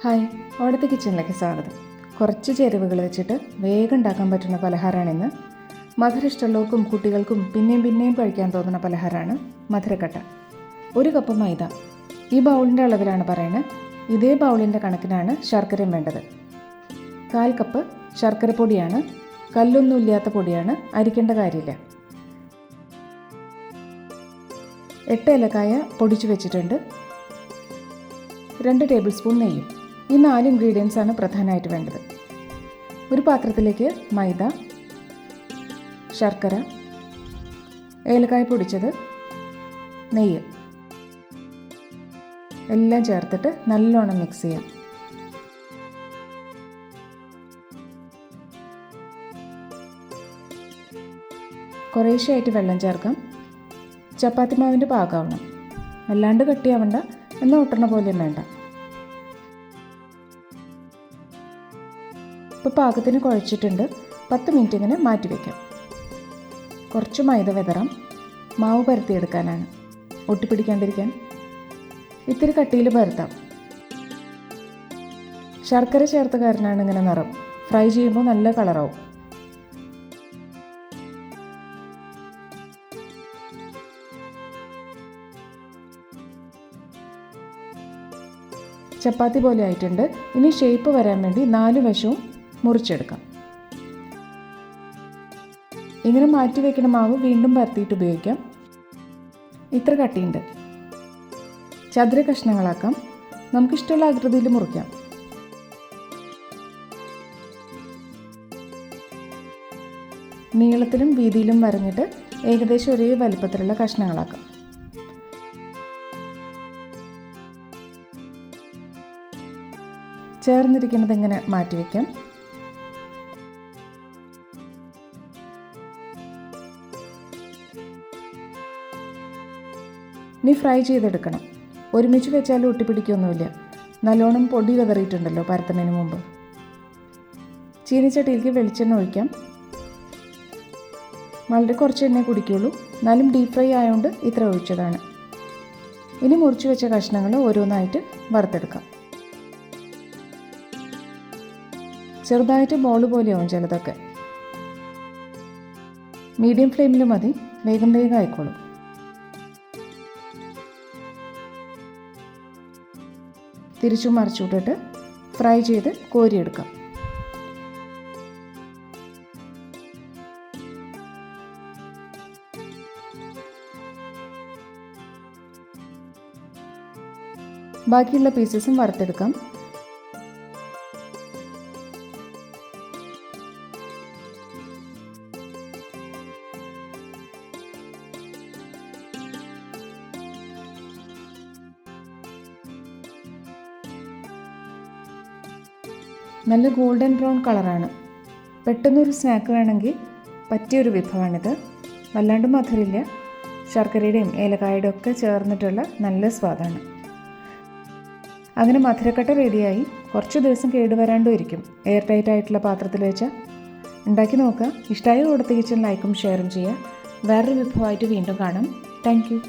Hi, ഓടത്തെ കിച്ചണിലേക്ക് സ്വാഗതം. കുറച്ച് ചേരുവകൾ വെച്ചിട്ട് വേഗം ഉണ്ടാക്കാൻ പറ്റുന്ന പലഹാരമാണിന്ന്. മധുരം ഇഷ്ടമുള്ളവർക്കും കുട്ടികൾക്കും പിന്നെയും കഴിക്കാൻ തോന്നുന്ന പലഹാരമാണ് മധുരക്കട്ട. 1 കപ്പ് മൈദ, ഈ ബൗളിൻ്റെ അളവിലാണ് പറയുന്നത്. ഇതേ ബൗളിൻ്റെ കണക്കിനാണ് ശർക്കരയും വേണ്ടത്. 1/4 കപ്പ് ശർക്കര പൊടിയാണ്, കല്ലൊന്നും ഇല്ലാത്ത പൊടിയാണ്, അരിക്കേണ്ട കാര്യമില്ല. 8 ഏലക്കായ പൊടിച്ചു വെച്ചിട്ടുണ്ട്. 2 ടേബിൾ സ്പൂൺ നെയ്യും. ഈ 4 ഇൻഗ്രീഡിയൻസ് ആണ് പ്രധാനമായിട്ട് വേണ്ടത്. ഒരു പാത്രത്തിലേക്ക് മൈദ, ശർക്കര, ഏലക്കായ പൊടിച്ചത്, നെയ്യ് എല്ലാം ചേർത്തിട്ട് നല്ലോണം മിക്സ് ചെയ്യാം. കുറേശ്ശെയായിട്ട് വെള്ളം ചേർക്കാം. ചപ്പാത്തി മാവിൻ്റെ പാകമാവണം. അല്ലാണ്ട് കട്ടിയാവണ്ട, എന്നാൽ ഒട്ടണ പോലെയും വേണ്ട. ഇപ്പോൾ പാകത്തിന് കുഴച്ചിട്ടുണ്ട്. 10 മിനിറ്റ് ഇങ്ങനെ മാറ്റി വയ്ക്കാം. കുറച്ച് മൈദ വിതറാം. മാവ് പരത്തിയെടുക്കാനാണ്, ഒട്ടിപ്പിടിക്കാണ്ടിരിക്കാൻ. ഇത്തിരി കട്ടിയിൽ പരത്താം. ശർക്കര ചേർത്ത കാരണമാണ് ഇങ്ങനെ നിറം. ഫ്രൈ ചെയ്യുമ്പോൾ നല്ല കളറാവും. ചപ്പാത്തി പോലെ ആയിട്ടുണ്ട്. ഇനി ഷേപ്പ് വരാൻ വേണ്ടി 4 വശവും മുറിച്ചെടുക്കാം. ഇങ്ങനെ മാറ്റി വയ്ക്കുന്ന മാവ് വീണ്ടും പരത്തിയിട്ട് ഉപയോഗിക്കാം. ഇത്ര കട്ടിയുണ്ട്. ചതുര കഷ്ണങ്ങളാക്കാം. നമുക്കിഷ്ടമുള്ള ആകൃതിയിൽ മുറിക്കാം. നീളത്തിലും വീതിയിലും വരഞ്ഞിട്ട് ഏകദേശം ഒരേ വലിപ്പത്തിലുള്ള കഷ്ണങ്ങളാക്കാം. ചേർന്നിരിക്കുന്നത് ഇങ്ങനെ മാറ്റി വയ്ക്കാം. ഇനി ഫ്രൈ ചെയ്തെടുക്കണം. ഒരുമിച്ച് വെച്ചാലും ഒട്ടിപ്പിടിക്കൊന്നുമില്ല. നല്ലോണം പൊടി വിതറിയിട്ടുണ്ടല്ലോ പരത്തുന്നതിന് മുമ്പ്. ചീനിച്ചട്ടിയിലേക്ക് വെളിച്ചെണ്ണ ഒഴിക്കാം. വളരെ കുറച്ച് എണ്ണ കുടിക്കുള്ളൂ, എന്നാലും ഡീപ് ഫ്രൈ ആയതുകൊണ്ട് ഇത്ര ഒഴിച്ചതാണ്. ഇനി മുറിച്ച് വെച്ച കഷ്ണങ്ങൾ ഓരോന്നായിട്ട് വറുത്തെടുക്കാം. ചെറുതായിട്ട് ബോൾ പോലെയാവും ചിലതൊക്കെ. മീഡിയം ഫ്ലെയിമിൽ മതി, വേഗം ആയിക്കോളും. തിരിച്ചും മറിച്ചുവിട്ടിട്ട് ഫ്രൈ ചെയ്ത് കോരിയെടുക്കാം. ബാക്കിയുള്ള പീസസും വറുത്തെടുക്കാം. നല്ല ഗോൾഡൻ ബ്രൗൺ കളറാണ്. പെട്ടെന്നൊരു സ്നാക്ക് വേണമെങ്കിൽ പറ്റിയൊരു വിഭവമാണിത്. വല്ലാണ്ട് മധുരമില്ല. ശർക്കരയുടെയും ഏലക്കായുടെയും ഒക്കെ ചേർന്നിട്ടുള്ള നല്ല സ്വാദാണ്. അങ്ങനെ മധുരക്കട്ട റെഡിയായി. കുറച്ച് ദിവസം കേടുവരാണ്ടും ഇരിക്കും എയർ ടൈറ്റ് ആയിട്ടുള്ള പാത്രത്തിൽ വെച്ചാൽ. ഉണ്ടാക്കി നോക്കുക. ഇഷ്ടമായ ഓടത്തെ കിച്ചൺ ലൈക്കും ഷെയറും ചെയ്യുക. വേറൊരു വിഭവമായിട്ട് വീണ്ടും കാണാം. Thank you.